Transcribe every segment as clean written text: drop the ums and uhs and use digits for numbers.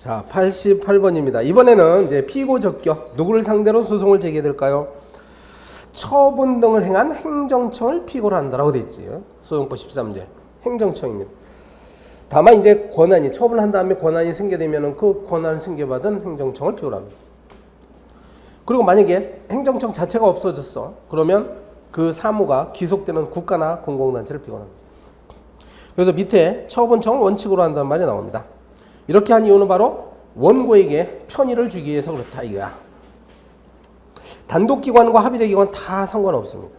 자, 88번입니다. 이번에는 이제 피고 적격, 누구를 상대로 소송을 제기될까요? 처분 등을 행한 행정청을 피고로 한다라고 돼 있지. 소송법 13제. 행정청입니다. 다만 이제 권한이 처분한 다음에 권한이 승계되면은 그 권한을 승계받은 행정청을 피고로 합니다. 그리고 만약에 행정청 자체가 없어졌어. 그러면 그 사무가 귀속되는 국가나 공공단체를 피고로 합니다. 그래서 밑에 처분청을 원칙으로 한다는 말이 나옵니다. 이렇게 한 이유는 바로 원고에게 편의를 주기 위해서 그렇다 이거야. 단독기관과 합의제기관 다 상관없습니다.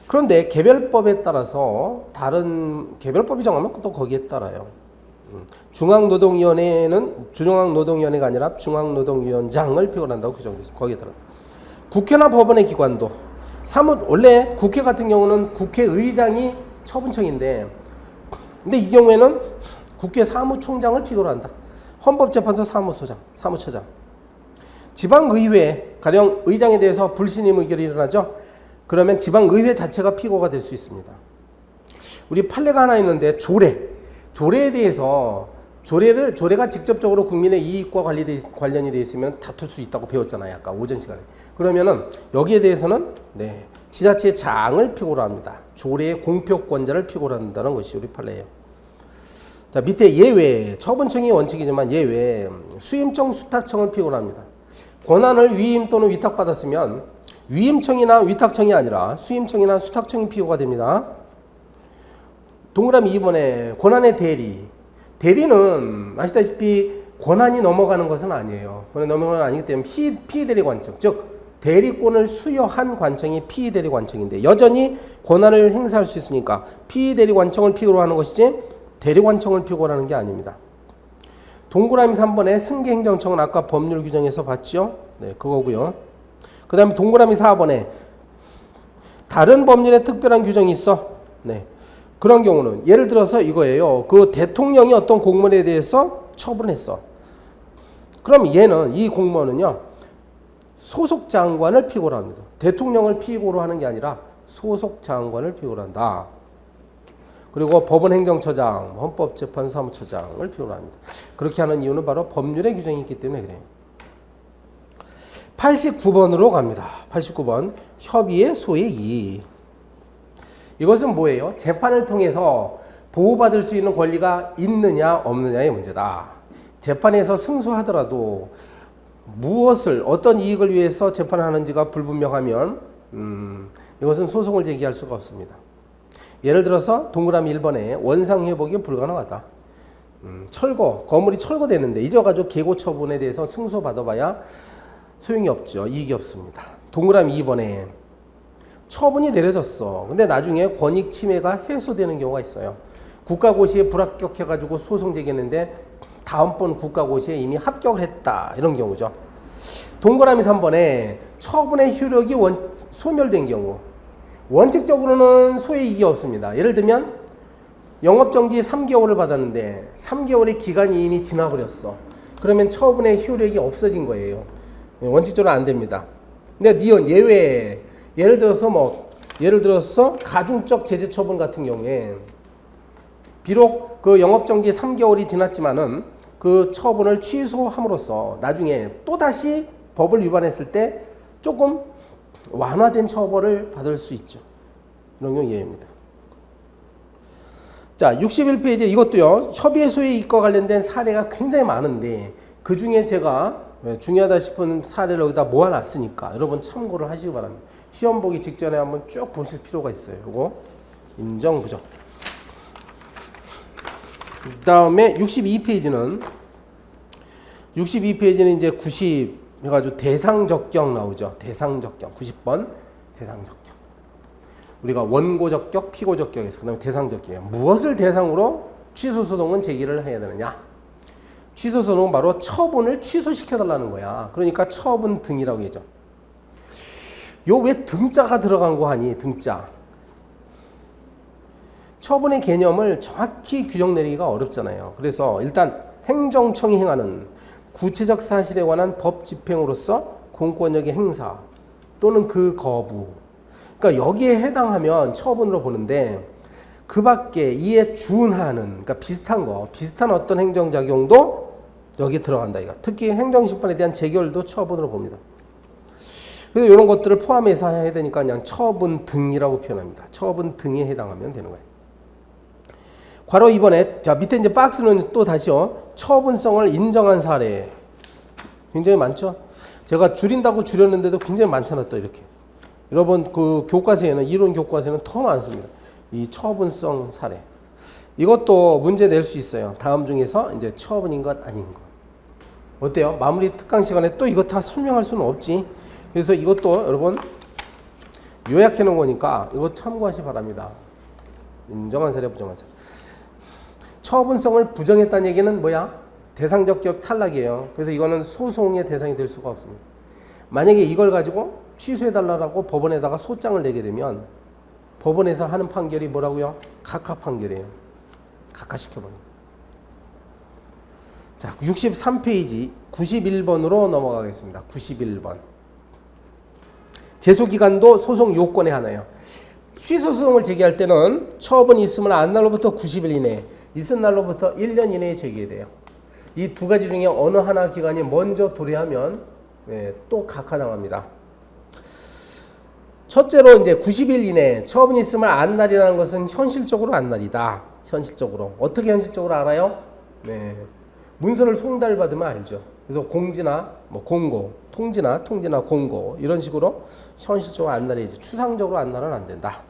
그런데 개별법에 따라서 다른 개별법이 정하면 또 거기에 따라요. 중앙노동위원회는 중앙노동위원회가 아니라 중앙노동위원장을 피고한다고 규정되어 있습니다. 거기에 따라 국회나 법원의 기관도 원래 국회 같은 경우는 국회의장이 처분청인데 근데 이 경우에는 국회 사무총장을 피고로 한다. 헌법재판소 사무처장. 지방의회, 가령 의장에 대해서 불신임 의결이 일어나죠. 그러면 지방의회 자체가 피고가 될 수 있습니다. 우리 판례가 하나 있는데 조례에 대해서 조례가 직접적으로 국민의 이익과 관련이 되어 있으면 다툴 수 있다고 배웠잖아요. 아까 오전 시간에. 그러면은 여기에 대해서는 지자체 장을 피고로 합니다. 조례의 공표권자를 피고로 한다는 것이 우리 판례예요. 자, 밑에 예외, 처분청이 원칙이지만 예외, 수임청, 수탁청을 피고로 합니다. 권한을 위임 또는 위탁받았으면 위임청이나 위탁청이 아니라 수임청이나 수탁청이 피고가 됩니다. 동그라미 2번에 권한의 대리는 아시다시피 권한이 넘어가는 것은 아니에요. 권한이 넘어가는 건 아니기 때문에 피의대리 관청, 즉 대리권을 수여한 관청이 피의대리 관청인데 여전히 권한을 행사할 수 있으니까 피의대리 관청을 피고로 하는 것이지 대리관청을 피고로 하는 게 아닙니다. 동그라미 3번에 승계행정청은 아까 법률 규정에서 봤죠? 네, 그거고요. 그 다음에 동그라미 4번에 다른 법률에 특별한 규정이 있어. 네. 그런 경우는 예를 들어서 이거예요. 그 대통령이 어떤 공무원에 대해서 처분했어. 그럼 이 공무원은요. 소속 장관을 피고로 합니다. 대통령을 피고로 하는 게 아니라 소속 장관을 피고로 한다. 그리고 법원 행정처장, 헌법재판소 사무처장을 피고로 합니다. 그렇게 하는 이유는 바로 법률의 규정이 있기 때문에 그래요. 89번으로 갑니다. 89번 협의의 소의 이것은 뭐예요? 재판을 통해서 보호받을 수 있는 권리가 있느냐 없느냐의 문제다. 재판에서 승소하더라도 어떤 이익을 위해서 재판을 하는지가 불분명하면 이것은 소송을 제기할 수가 없습니다. 예를 들어서 동그라미 1번에 원상회복이 불가능하다. 건물이 철거되는데 잊어가지고 계고 처분에 대해서 승소받아봐야 소용이 없죠. 이익이 없습니다. 동그라미 2번에 처분이 내려졌어. 근데 나중에 권익 침해가 해소되는 경우가 있어요. 국가고시에 불합격해가지고 소송 제기했는데 다음번 국가고시에 이미 합격을 했다. 이런 경우죠. 동그라미 3번에 처분의 효력이 소멸된 경우 원칙적으로는 소의 이익이 없습니다. 예를 들면 영업정지 3개월을 받았는데 3개월의 기간이 이미 지나버렸어. 그러면 처분의 효력이 없어진 거예요. 원칙적으로 안 됩니다. 근데 예외, 예를 들어서 가중적 제재 처분 같은 경우에 비록 그 영업정지 3개월이 지났지만은 그 처분을 취소함으로써 나중에 또다시 법을 위반했을 때 조금 완화된 처벌을 받을 수 있죠. 이런 경우 예외입니다. 자, 61페이지 이것도요. 협의의 소의 이익과 관련된 사례가 굉장히 많은데 그 중에 제가 중요하다 싶은 사례를 여기다 모아놨으니까 여러분 참고를 하시기 바랍니다. 시험 보기 직전에 한번 쭉 보실 필요가 있어요. 이거 인정, 부정. 그 다음에 62페이지는 이제 90 해가지고 대상적격 나오죠. 대상적격. 90번 대상적격. 우리가 원고적격, 피고적격에서 그 다음에 대상적격이에요. 무엇을 대상으로 취소소송은 제기를 해야 되느냐. 취소소송은 바로 처분을 취소시켜달라는 거야. 그러니까 처분 등이라고 하죠. 왜 등자가 들어간 거 하니? 등자. 처분의 개념을 정확히 규정 내리기가 어렵잖아요. 그래서 일단 행정청이 행하는 구체적 사실에 관한 법 집행으로서 공권력의 행사 또는 그 거부. 그러니까 여기에 해당하면 처분으로 보는데 그 밖에 이에 준하는, 그러니까 비슷한 어떤 행정작용도 여기 들어간다 이거. 특히 행정심판에 대한 재결도 처분으로 봅니다. 그래서 이런 것들을 포함해서 해야 되니까 그냥 처분 등이라고 표현합니다. 처분 등에 해당하면 되는 거예요. 괄호 2번에 자 밑에 이제 박스는 또 다시요. 처분성을 인정한 사례 굉장히 많죠. 제가 줄인다고 줄였는데도 굉장히 많잖아 또 이렇게. 여러분 그 교과서에는 이론 교과서에는 더 많습니다. 이 처분성 사례. 이것도 문제 낼 수 있어요. 다음 중에서 이제 처분인 것 아닌 것. 어때요? 마무리 특강 시간에 또 이거 다 설명할 수는 없지. 그래서 이것도 여러분 요약해 놓은 거니까 이거 참고하시 바랍니다. 인정한 사례, 부정한 사례. 처분성을 부정했다는 얘기는 뭐야? 대상적 기억 탈락이에요. 그래서 이거는 소송의 대상이 될 수가 없습니다. 만약에 이걸 가지고 취소해달라고 법원에다가 소장을 내게 되면 법원에서 하는 판결이 뭐라고요? 각하 판결이에요. 각하시켜버려요. 자, 63페이지 91번으로 넘어가겠습니다. 91번. 제소기간도 소송 요건의 하나예요. 취소소송을 제기할 때는 처분이 있으면 안 날로부터 90일 이내, 있은 날로부터 1년 이내에 제기해야 돼요. 이 두 가지 중에 어느 하나 기간이 먼저 도래하면 또 각하당합니다. 첫째로 이제 90일 이내 처분이 있으면 안 날이라는 것은 현실적으로 안 날이다. 현실적으로. 어떻게 현실적으로 알아요? 문서를 송달받으면 알죠. 그래서 공지나 뭐 공고, 통지나 공고 이런 식으로 현실적으로 안 날이지. 추상적으로 안 날은 안 된다.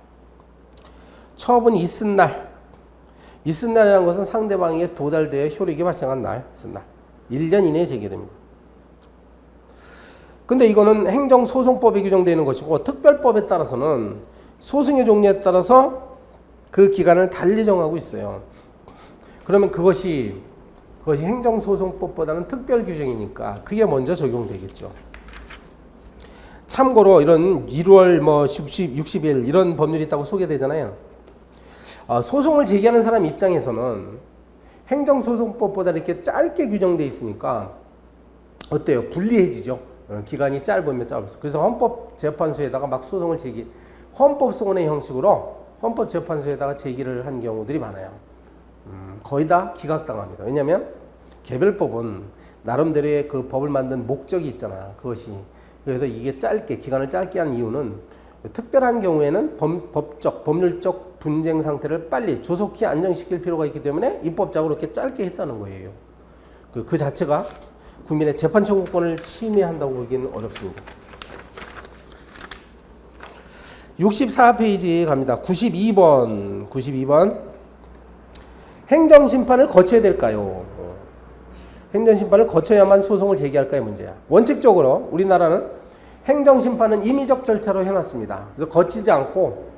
처분이 있은 날. 있은 날이라는 것은 상대방에게 도달되어 효력이 발생한 날. 있은 날. 1년 이내에 제기됩니다. 근데 이거는 행정소송법에 규정되어 있는 것이고 특별법에 따라서는 소송의 종류에 따라서 그 기간을 달리 정하고 있어요. 그러면 그것이 행정소송법보다는 특별 규정이니까 그게 먼저 적용되겠죠. 참고로 이런 1월 60일 이런 법률이 있다고 소개되잖아요. 소송을 제기하는 사람 입장에서는 행정소송법보다 이렇게 짧게 규정되어 있으니까 어때요? 불리해지죠. 기간이 짧으면 짧을수록. 그래서 헌법재판소에다가 막 소송을 헌법소원의 형식으로 헌법재판소에다가 제기를 한 경우들이 많아요. 거의 다 기각당합니다. 왜냐하면 개별법은 나름대로의 그 법을 만든 목적이 있잖아. 그것이. 그래서 이게 기간을 짧게 하는 이유는 특별한 경우에는 법률적 분쟁 상태를 빨리 조속히 안정시킬 필요가 있기 때문에 입법적으로 이렇게 짧게 했다는 거예요. 그 자체가 국민의 재판 청구권을 침해한다고 보기는 어렵습니다. 64페이지 갑니다. 92번. 행정심판을 거쳐야 될까요? 행정심판을 거쳐야만 소송을 제기할까의 문제야. 원칙적으로 우리나라는 행정심판은 임의적 절차로 해놨습니다. 그래서 거치지 않고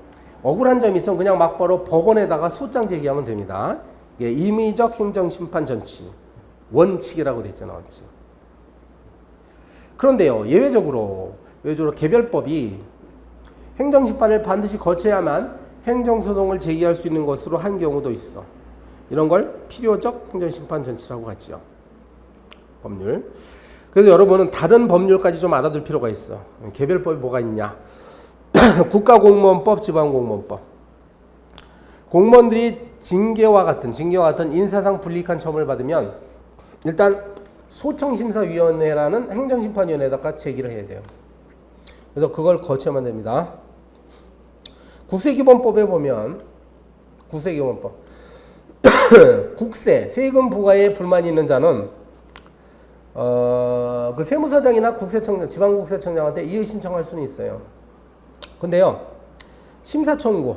억울한 점이 있으면 그냥 막바로 법원에다가 소장 제기하면 됩니다. 이게 임의적 행정심판 전치. 원칙이라고 돼 있잖아, 원칙. 그런데요, 예외적으로 개별법이 행정심판을 반드시 거쳐야만 행정소송을 제기할 수 있는 것으로 한 경우도 있어. 이런 걸 필요적 행정심판 전치라고 하죠. 법률. 그래서 여러분은 다른 법률까지 좀 알아둘 필요가 있어. 개별법이 뭐가 있냐. 국가공무원법, 지방공무원법. 공무원들이 징계와 같은 인사상 불이익한 처벌을 받으면 일단 소청심사위원회라는 행정심판위원회에다가 제기를 해야 돼요. 그래서 그걸 거쳐야만 됩니다. 국세기본법에 보면 국세기본법 세금 부과에 불만이 있는 자는 그 세무서장이나 국세청장, 지방국세청장한테 이의 신청할 수는 있어요. 근데요, 심사청구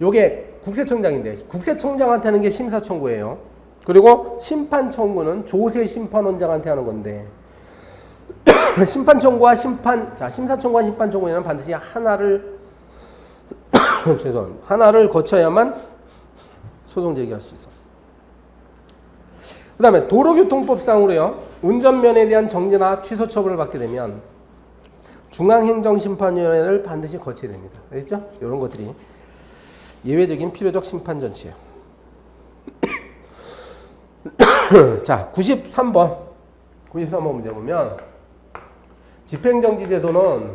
요게 국세청장인데 국세청장한테 하는 게 심사청구예요. 그리고 심판청구는 조세심판원장한테 하는 건데 심사청구와 심판청구에는 반드시 하나를 하나를 거쳐야만 소송 제기할 수 있어. 그 다음에 도로교통법상으로요, 운전면에 대한 정지나 취소 처분을 받게 되면 중앙행정심판위원회를 반드시 거쳐야 됩니다. 알겠죠? 이런 것들이 예외적인 필요적 심판 전치예요. 자, 93번 문제 보면 집행정지 제도는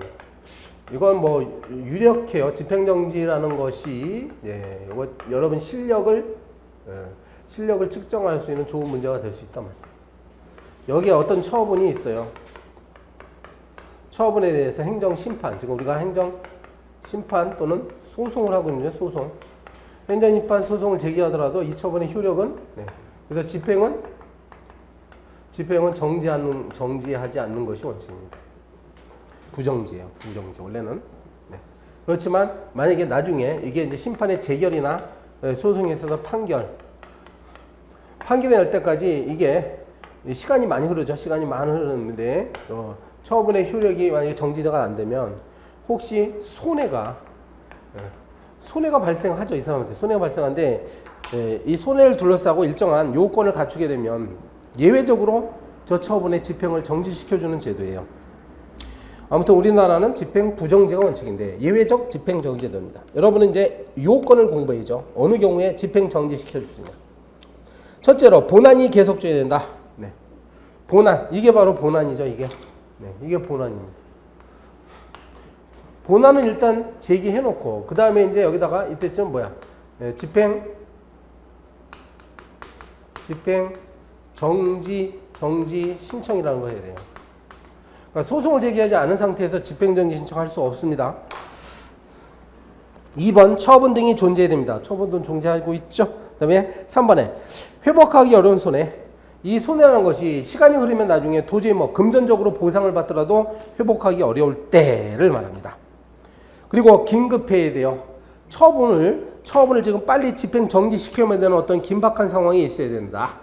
이건 뭐 유력해요. 집행정지라는 것이 이거 여러분 실력을 측정할 수 있는 좋은 문제가 될 수 있단 말이에요. 여기에 어떤 처분이 있어요. 처분에 대해서 행정심판, 지금 우리가 행정심판 또는 소송을 하고 있는데 소송. 행정심판 소송을 제기하더라도 이 처분의 효력은 그래서 집행은 정지하지 않는 것이 원칙입니다. 부정지예요. 부정지 원래는. 그렇지만 만약에 나중에 이게 이제 심판의 재결이나 소송에 있어서 판결이 날 때까지 이게 시간이 많이 흐르죠. 시간이 많이 흐르는데 처분의 효력이 만약에 정지가 안 되면 혹시 손해가 발생하죠. 이 사람한테 손해가 발생하는데 이 손해를 둘러싸고 일정한 요건을 갖추게 되면 예외적으로 저 처분의 집행을 정지시켜주는 제도예요. 아무튼 우리나라는 집행 부정지가 원칙인데 예외적 집행 정지제도입니다. 여러분은 이제 요건을 공부해야죠. 어느 경우에 집행 정지시켜 주시냐. 첫째로 본안이 계속돼야 된다. 본안, 이게 바로 본안이죠. 이게 본안입니다. 본안은 일단 제기해놓고 그 다음에 이제 여기다가 이때쯤 집행 정지 신청이라는 거 해야 돼요. 그러니까 소송을 제기하지 않은 상태에서 집행정지 신청할 수 없습니다. 2번 처분 등이 존재해야 됩니다. 처분 등 존재하고 있죠. 그 다음에 3번에 회복하기 어려운 손해. 이 손해라는 것이 시간이 흐르면 나중에 도저히 금전적으로 보상을 받더라도 회복하기 어려울 때를 말합니다. 그리고 긴급해야 돼요. 처분을 지금 빨리 집행 정지시켜야 되는 어떤 긴박한 상황이 있어야 된다.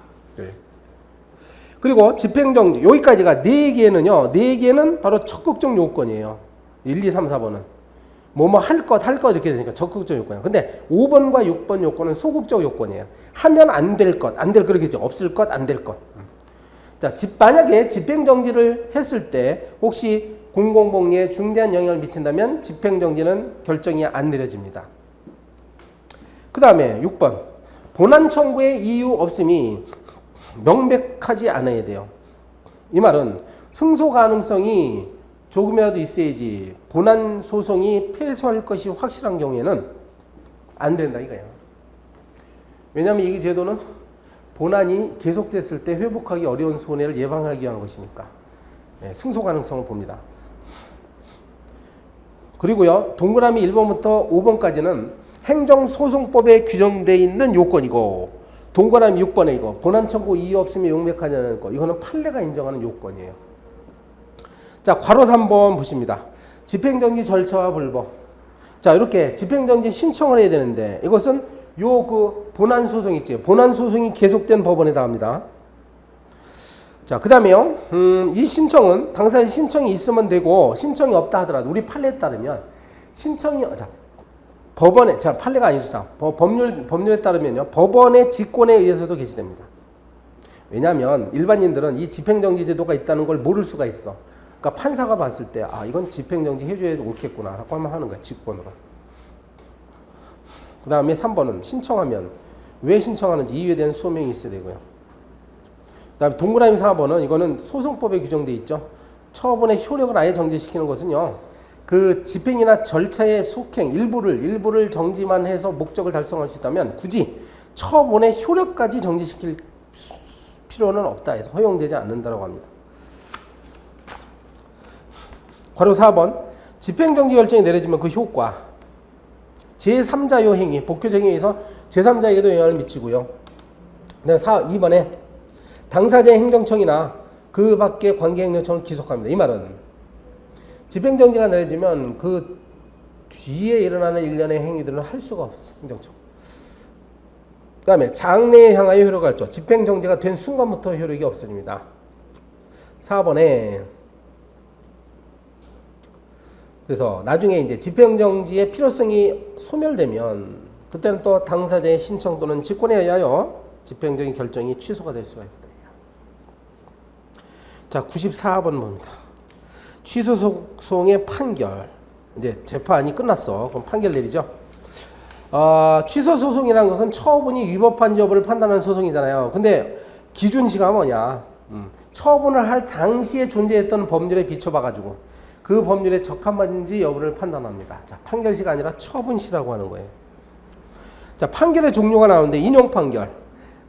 그리고 집행정지 여기까지가 4개는 바로 적극적 요건이에요. 1, 2, 3, 4번은 할 것 이렇게 되니까 적극적 요건이에요. 근데 5번과 6번 요건은 소극적 요건이에요. 하면 안 될 것 그러겠죠. 없을 것, 안 될 것. 자, 만약에 집행정지를 했을 때 혹시 공공복리에 중대한 영향을 미친다면 집행정지는 결정이 안 내려집니다. 그 다음에 6번 본안 청구의 이유 없음이 명백하지 않아야 돼요. 이 말은 승소 가능성이 조금이라도 있어야지 본안 소송이 패소할 것이 확실한 경우에는 안 된다 이거예요. 왜냐하면 이 제도는 본안이 계속됐을 때 회복하기 어려운 손해를 예방하기 위한 것이니까 승소 가능성을 봅니다. 그리고요 동그라미 1번부터 5번까지는 행정소송법에 규정되어 있는 요건이고 동그라미 6번에 이거 본안 청구 이유 없음이 명백하냐는 거 이거는 판례가 인정하는 요건이에요. 자, 괄호 3번 보십니다. 집행정지 절차와 불법. 자, 이렇게 집행정지 신청을 해야 되는데 이것은 본안 소송 있지. 본안 소송이 계속된 법원에 답합니다. 자, 그 다음에요. 이 신청은 당사자 신청이 있으면 되고 신청이 없다 하더라도 우리 판례에 따르면 판례가 아니죠. 법률에 따르면요. 법원의 직권에 의해서도 개시됩니다. 왜냐하면 일반인들은 이 집행정지 제도가 있다는 걸 모를 수가 있어. 그러니까 판사가 봤을 때 이건 집행정지 해줘야 옳겠구나 라고 하는 거야. 직권으로. 그 다음에 3번은 신청하면 왜 신청하는지 이유에 대한 소명이 있어야 되고요. 그 다음에 동그라미 4번은 이거는 소송법에 규정되어 있죠. 처분의 효력을 아예 정지시키는 것은요. 그 집행이나 절차의 속행 일부를 정지만 해서 목적을 달성할 수 있다면 굳이 처분의 효력까지 정지시킬 필요는 없다 해서 허용되지 않는다고 합니다. 괄호 4번 집행정지 결정이 내려지면 그 효과 제3자요 행위 복효적인 행위에서 제3자에게도 영향을 미치고요. 그 다음에 2번에 당사자의 행정청이나 그 밖의 관계행정청을 기속합니다. 이 말은 집행정지가 내려지면 그 뒤에 일어나는 일련의 행위들은 할 수가 없어. 행정청. 그 다음에 장래에 향하여 효력을 갖죠. 집행정지가 된 순간부터 효력이 없어집니다. 4번에 그래서 나중에 이제 집행정지의 필요성이 소멸되면 그때는 또 당사자의 신청 또는 직권에 의하여 집행적인 결정이 취소가 될 수가 있다. 자, 94번 봅니다. 취소 소송의 판결. 이제 재판이 끝났어. 그럼 판결 내리죠. 취소 소송이라는 것은 처분이 위법한지 여부를 판단하는 소송이잖아요. 근데 기준시가 뭐냐? 처분을 할 당시에 존재했던 법률에 비춰봐가지고 그 법률에 적합한지 여부를 판단합니다. 자, 판결시가 아니라 처분시라고 하는 거예요. 자, 판결의 종류가 나오는데 인용 판결.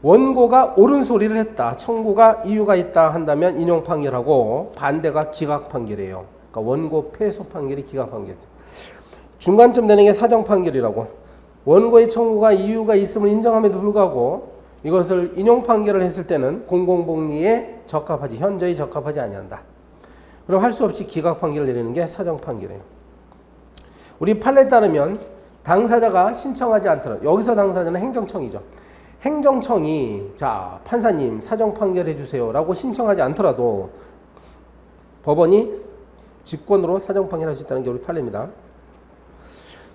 원고가 옳은 소리를 했다. 청구가 이유가 있다 한다면 인용 판결하고 반대가 기각 판결이에요. 그러니까 원고 패소 판결이 기각 판결이에요. 중간점 되는 게 사정 판결이라고. 원고의 청구가 이유가 있음을 인정함에도 불구하고 이것을 인용 판결을 했을 때는 공공복리에 적합하지 현저히 적합하지 아니한다. 그럼 할 수 없이 기각 판결을 내리는 게 사정 판결이에요. 우리 판례에 따르면 당사자가 신청하지 않더라도 여기서 당사자는 행정청이죠. 행정청이 자 판사님 사정 판결해 주세요라고 신청하지 않더라도 법원이 직권으로 사정 판결할 수 있다는 게 우리 판례입니다.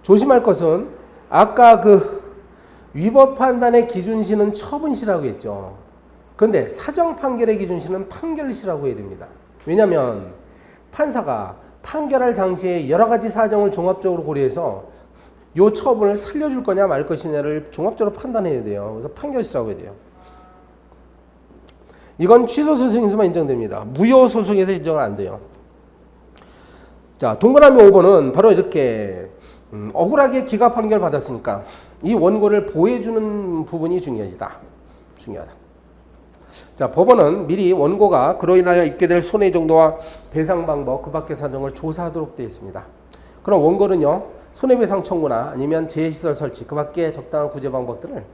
조심할 것은 아까 그 위법 판단의 기준시는 처분시라고 했죠. 그런데 사정 판결의 기준시는 판결시라고 해야 됩니다. 왜냐하면 판사가 판결할 당시에 여러 가지 사정을 종합적으로 고려해서 요 처분을 살려줄 거냐 말 것이냐를 종합적으로 판단해야 돼요. 그래서 판결시라고 해야 돼요. 이건 취소소송에서만 인정됩니다. 무효소송에서 인정은 안 돼요. 자, 동그라미 5번은 바로 이렇게 억울하게 기각 판결 받았으니까 이 원고를 보호해주는 부분이 중요하다. 자, 법원은 미리 원고가 그로 인하여 입게 될 손해 정도와 배상 방법, 그 밖의 사정을 조사하도록 되어 있습니다. 그럼 원고는요, 손해배상 청구나 아니면 재해시설 설치, 그 밖에 적당한 구제 방법들을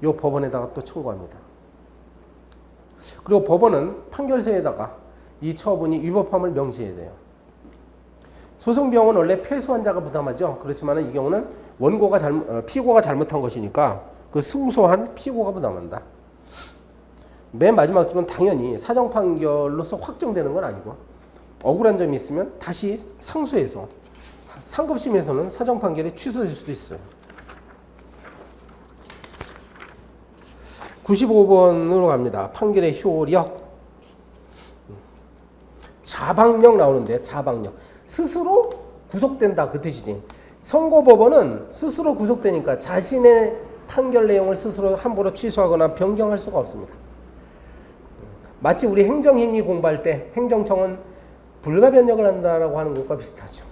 이 법원에다가 또 청구합니다. 그리고 법원은 판결서에다가 이 처분이 위법함을 명시해야 돼요. 소송 비용은 원래 패소한 자가 부담하죠. 그렇지만 이 경우는 원고가 피고가 잘못한 것이니까 그 승소한 피고가 부담한다. 맨 마지막 줄은 당연히 사정 판결로서 확정되는 건 아니고 억울한 점이 있으면 다시 상소해서 상급심에서는 사정 판결이 취소될 수도 있어요. 95번으로 갑니다. 판결의 효력. 자방력 나오는데 자방력. 스스로 구속된다 그 뜻이지. 선고법원은 스스로 구속되니까 자신의 판결 내용을 스스로 함부로 취소하거나 변경할 수가 없습니다. 마치 우리 행정행위 공부할 때 행정청은 불가변력을 한다라고 하는 것과 비슷하죠.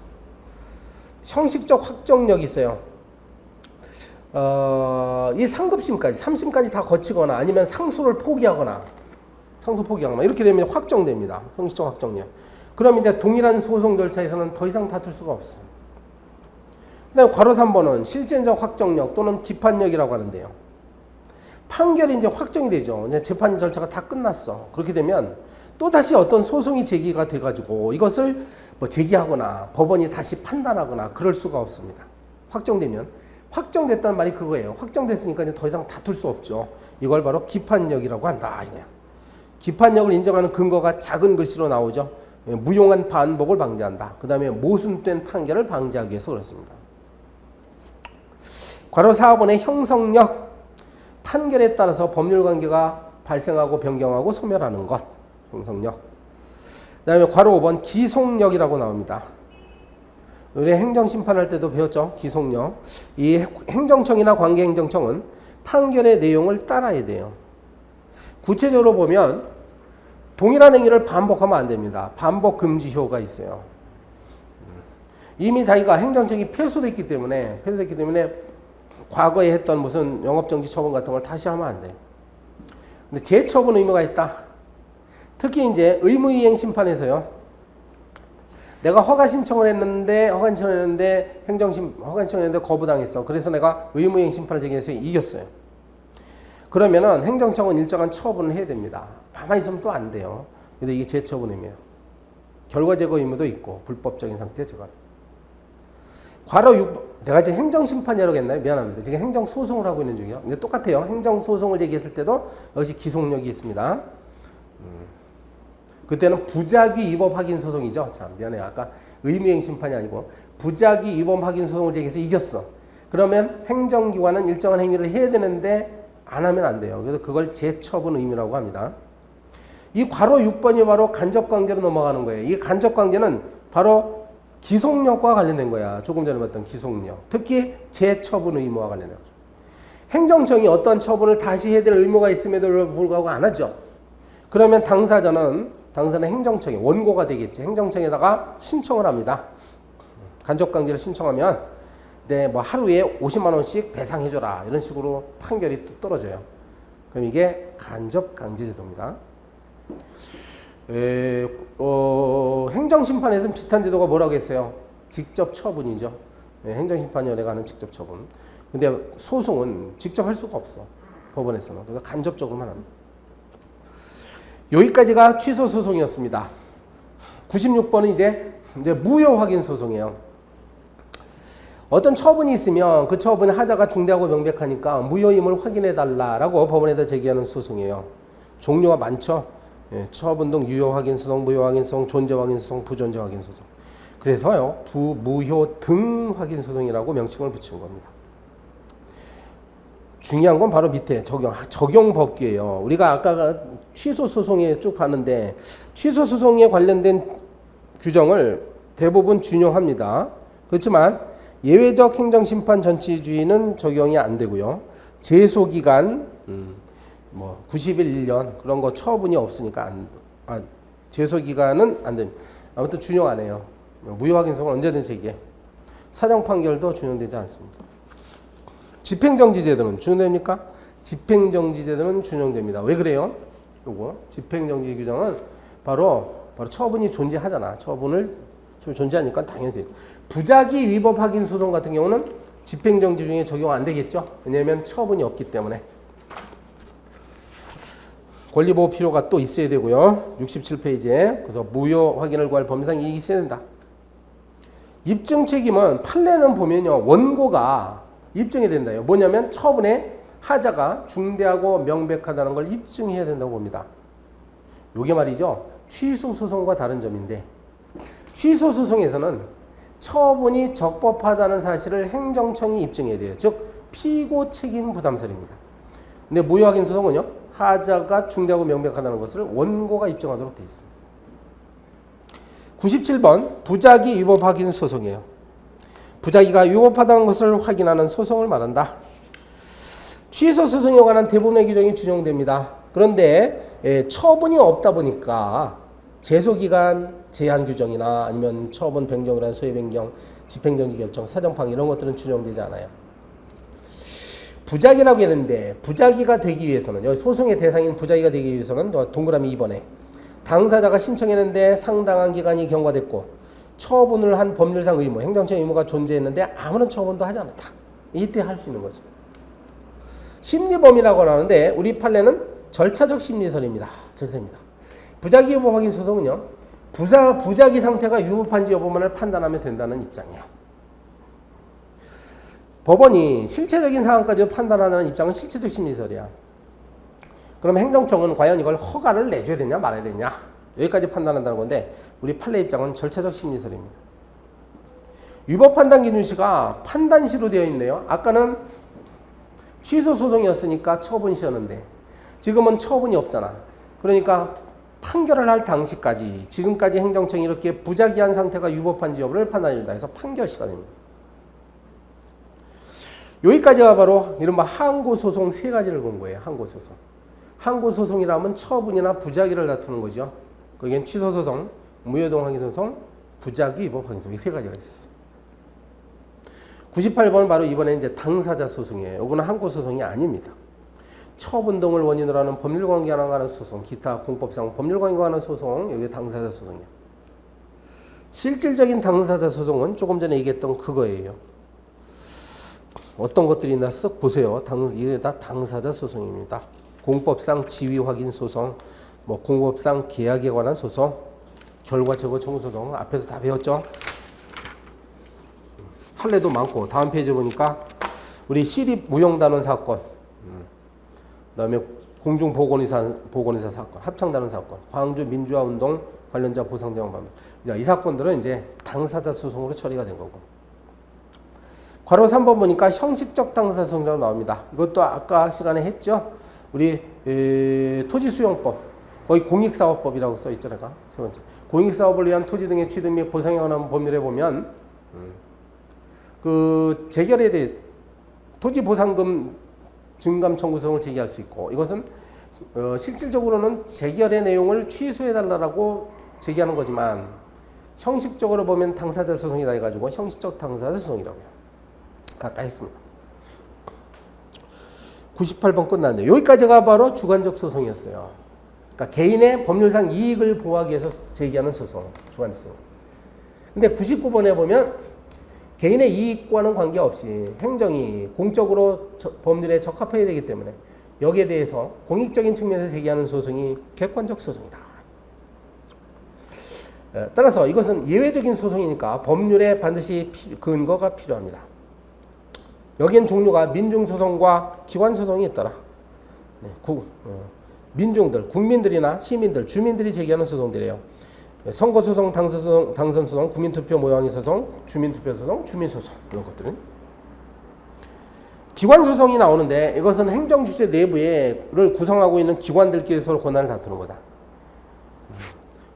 형식적 확정력이 있어요. 이 상급심까지, 3심까지 다 거치거나 아니면 상소를 포기하거나 이렇게 되면 확정됩니다. 형식적 확정력. 그럼 이제 동일한 소송 절차에서는 더 이상 다툴 수가 없어. 그다음에 괄호 3번은 실질적 확정력 또는 기판력이라고 하는데요. 판결이 이제 확정이 되죠. 이제 재판 절차가 다 끝났어. 그렇게 되면 또 다시 어떤 소송이 제기가 돼가지고 이것을 뭐 제기하거나 법원이 다시 판단하거나 그럴 수가 없습니다. 확정되면 확정됐다는 말이 그거예요. 확정됐으니까 이제 더 이상 다툴 수 없죠. 이걸 바로 기판력이라고 한다 이거야. 기판력을 인정하는 근거가 작은 글씨로 나오죠. 무용한 반복을 방지한다. 그 다음에 모순된 판결을 방지하기 위해서 그렇습니다. 괄호 4번의 형성력. 판결에 따라서 법률관계가 발생하고 변경하고 소멸하는 것. 형성력. 그 다음에 괄호 5번 기속력이라고 나옵니다. 우리 행정심판할 때도 배웠죠. 기속력. 이 행정청이나 관계행정청은 판결의 내용을 따라야 돼요. 구체적으로 보면 동일한 행위를 반복하면 안 됩니다. 반복 금지효가 있어요. 이미 자기가 행정청이 패소됐기 때문에 과거에 했던 무슨 영업정지 처분 같은 걸 다시 하면 안 돼요. 근데 재처분 의무가 있다. 특히 이제 의무이행 심판에서요. 내가 허가 신청을 했는데 허가 신청을 했는데 거부당했어. 그래서 내가 의무이행 심판을 제기해서 이겼어요. 그러면은 행정청은 일정한 처분을 해야 됩니다. 가만히 있으면 또 안 돼요. 그래서 이게 재처분 의무예요. 결과 제거 의무도 있고 불법적인 상태 제거. 괄호 6, 내가 지금 행정심판이라고 했나요? 미안합니다. 지금 행정소송을 하고 있는 중이에요. 근데 똑같아요. 행정소송을 제기했을 때도 역시 기속력이 있습니다. 그때는 부작위 위법 확인 소송이죠. 참 미안해요. 아까 의무이행 심판이 아니고 부작위 위법 확인 소송을 제기해서 이겼어. 그러면 행정기관은 일정한 행위를 해야 되는데 안 하면 안 돼요. 그래서 그걸 재처분 의무라고 합니다. 이 괄호 6번이 바로 간접관계로 넘어가는 거예요. 이 간접관계는 바로 기속력과 관련된 거야. 조금 전에 봤던 기속력. 특히 재처분 의무와 관련된 거죠. 행정청이 어떤 처분을 다시 해야 될 의무가 있음에도 불구하고 안 하죠. 그러면 당사자는 행정청이 원고가 되겠지. 행정청에다가 신청을 합니다. 간접관계를 신청하면 네, 뭐 하루에 50만 원씩 배상해줘라. 이런 식으로 판결이 또 떨어져요. 그럼 이게 간접 강제제도입니다. 행정심판에서는 비슷한 제도가 뭐라고 했어요? 직접 처분이죠. 행정심판위원회가 하는 직접 처분. 근데 소송은 직접 할 수가 없어. 법원에서는. 그러니까 간접적으로만 합니다. 여기까지가 취소 소송이었습니다. 96번은 이제 무효 확인 소송이에요. 어떤 처분이 있으면 그 처분 하자가 중대하고 명백하니까 무효임을 확인해 달라라고 법원에다 제기하는 소송이에요. 종류가 많죠. 처분 등 유효 확인 소송, 무효 확인 소송, 존재 확인 소송, 부존재 확인 소송. 그래서요, 무효 등 확인 소송이라고 명칭을 붙인 겁니다. 중요한 건 바로 밑에 적용 법규예요. 우리가 아까 취소 소송에 쭉 봤는데 취소 소송에 관련된 규정을 대부분 준용합니다. 그렇지만 예외적 행정심판 전치주의는 적용이 안 되고요. 제소기간 90일 1년 그런 거 처분이 없으니까 제소기간은 안 됩니다. 아무튼 준용 안 해요. 무효 확인소송은 언제든지 제기해. 사정 판결도 준용되지 않습니다. 집행정지제도는 준용됩니까? 집행정지제도는 준용됩니다. 왜 그래요? 요거 집행정지 규정은 바로 처분이 존재하잖아. 처분을 존재하니까 당연히 돼요. 부작위 위법 확인 소송 같은 경우는 집행정지 중에 적용 안 되겠죠. 왜냐하면 처분이 없기 때문에. 권리보호 필요가 또 있어야 되고요. 67페이지에 그래서 무효 확인을 구할 법리상 이익이 있어야 된다. 입증 책임은 판례는 보면요. 원고가 입증해야 된다요. 뭐냐면 처분의 하자가 중대하고 명백하다는 걸 입증해야 된다고 봅니다. 요게 말이죠. 취소 소송과 다른 점인데 취소 소송에서는 처분이 적법하다는 사실을 행정청이 입증해야 돼요. 즉 피고 책임 부담설입니다. 근데 무효 확인 소송은요. 하자가 중대하고 명백하다는 것을 원고가 입증하도록 되어 있습니다. 97번 부작위 위법 확인 소송이에요. 부작위가 위법하다는 것을 확인하는 소송을 말한다. 취소 소송에 관한 대부분의 규정이 준용됩니다. 그런데 처분이 없다 보니까 제소기간 제한 규정이나 아니면 처분 변경이나 소외 변경, 집행정지 결정, 사정판 이런 것들은 준용되지 않아요. 부작위라고 했는데 부작위가 되기 위해서는 여기 소송의 대상인 부작위가 되기 위해서는 동그라미 2번에 당사자가 신청했는데 상당한 기간이 경과됐고 처분을 한 법률상 의무, 행정청 의무가 존재했는데 아무런 처분도 하지 않았다. 이때 할 수 있는 거죠. 심리범위라고 하는데 우리 판례는 절차적 심리설입니다. 절차입니다. 부작위 위법 확인 소송은요. 부작위 상태가 위법한지 여부만을 판단하면 된다는 입장이에요. 법원이 실체적인 상황까지 판단하는 입장은 실체적 심리설이야. 그럼 행정청은 과연 이걸 허가를 내줘야 되냐 말아야 되냐 여기까지 판단한다는 건데 우리 판례 입장은 절차적 심리설입니다. 위법 판단 기준시가 판단시로 되어 있네요. 아까는 취소 소송이었으니까 처분시였는데 지금은 처분이 없잖아. 그러니까 판결을 할 당시까지 지금까지 행정청이 이렇게 부작위한 상태가 위법한지 여부를 판단해준다 해서 판결시가 됩니다. 여기까지가 바로 이른바 항고소송 세 가지를 본 거예요. 항고소송. 항고소송이라면 처분이나 부작위를 다투는 거죠. 거기엔 취소소송, 무효동 확인소송, 부작위 위법 확인소송 이 세 가지가 있었어요. 98번은 바로 이번에 이제 당사자 소송이에요. 이거는 항고소송이 아닙니다. 처분 등을 원인으로 하는 법률관계에 관한 소송, 기타 공법상 법률관계에 관한 소송, 여기 당사자 소송이에요. 실질적인 당사자 소송은 조금 전에 얘기했던 그거예요. 어떤 것들이 있나 쓱 보세요. 이게 다 당사자 소송입니다. 공법상 지위 확인 소송, 공법상 계약에 관한 소송, 결과 제거 청구 소송 앞에서 다 배웠죠. 판례도 많고 다음 페이지 보니까 우리 시립 무용단원 사건, 그다음에 공중보건의사 사건, 합창단원 사건, 광주 민주화운동 관련자 보상대응 방법. 이 사건들은 이제 당사자 소송으로 처리가 된 거고. 괄호 3번 보니까 형식적 당사자 소송이라고 나옵니다. 이것도 아까 시간에 했죠. 우리 토지수용법, 거기 공익사업법이라고 써 있잖아요. 세 번째, 공익사업을 위한 토지 등의 취득 및 보상에 관한 법률에 보면 그 재결에 대해 토지보상금 증감 청구성을 제기할 수 있고 이것은 실질적으로는 재결의 내용을 취소해달라고 제기하는 거지만 형식적으로 보면 당사자 소송이다 해가지고 형식적 당사자 소송이라고 해요. 아까 했습니다. 98번 끝났는데 여기까지가 바로 주관적 소송이었어요. 그러니까 개인의 법률상 이익을 보호하기 위해서 제기하는 소송, 주관적 소송. 근데 99번에 보면 개인의 이익과는 관계없이 행정이 공적으로 법률에 적합해야 되기 때문에 여기에 대해서 공익적인 측면에서 제기하는 소송이 객관적 소송이다. 따라서 이것은 예외적인 소송이니까 법률에 반드시 근거가 필요합니다. 여기엔 종류가 민중소송과 기관소송이 있더라. 민중들, 국민들이나 시민들, 주민들이 제기하는 소송들이에요. 선거소송, 당선소송, 국민투표 모양이 소송, 주민투표소송, 주민소송 이런 것들은. 기관소송이 나오는데 이것은 행정주체 내부를 구성하고 있는 기관들끼리 서로 권한을 다투는 거다.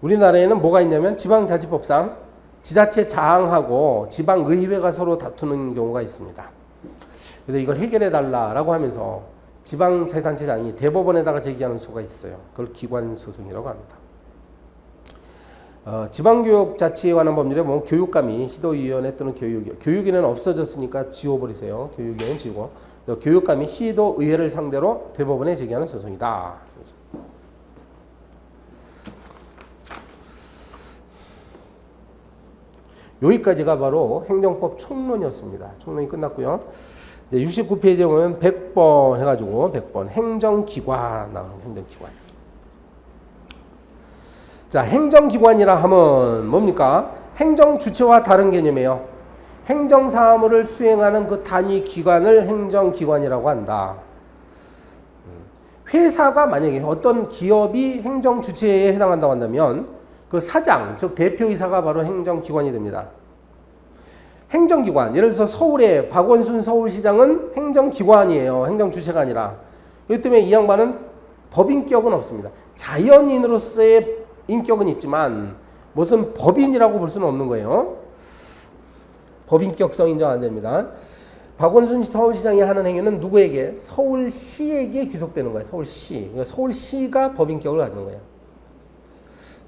우리나라에는 뭐가 있냐면 지방자치법상 지자체장하고 지방의회가 서로 다투는 경우가 있습니다. 그래서 이걸 해결해달라고 하면서 지방자치단체장이 대법원에다가 제기하는 수가 있어요. 그걸 기관소송이라고 합니다. 지방교육자치에 관한 법률에 보면 교육감이 시도위원회 또는 교육위원회는 없어졌으니까 지워버리세요. 교육위원회는 지우고 교육감이 시도의회를 상대로 대법원에 제기하는 소송이다. 여기까지가 바로 행정법 총론이었습니다. 총론이 끝났고요. 69페이지에 보면 100번 해가지고 100번 행정기관 나오는 행정기관. 자, 행정기관이라 하면 뭡니까? 행정주체와 다른 개념이에요. 행정사무를 수행하는 그 단위 기관을 행정기관이라고 한다. 회사가 만약에 어떤 기업이 행정주체에 해당한다고 한다면 그 사장, 즉 대표이사가 바로 행정기관이 됩니다. 행정기관, 예를 들어서 서울의 박원순 서울시장은 행정기관이에요. 행정주체가 아니라. 그렇기 때문에 이 양반은 법인격은 없습니다. 자연인으로서의 인격은 있지만 무슨 법인이라고 볼 수는 없는 거예요. 법인격성 인정 안 됩니다. 박원순 서울시장이 하는 행위는 누구에게? 서울시에게 귀속되는 거예요. 서울시. 그러니까 서울시가 법인격을 가지는 거예요.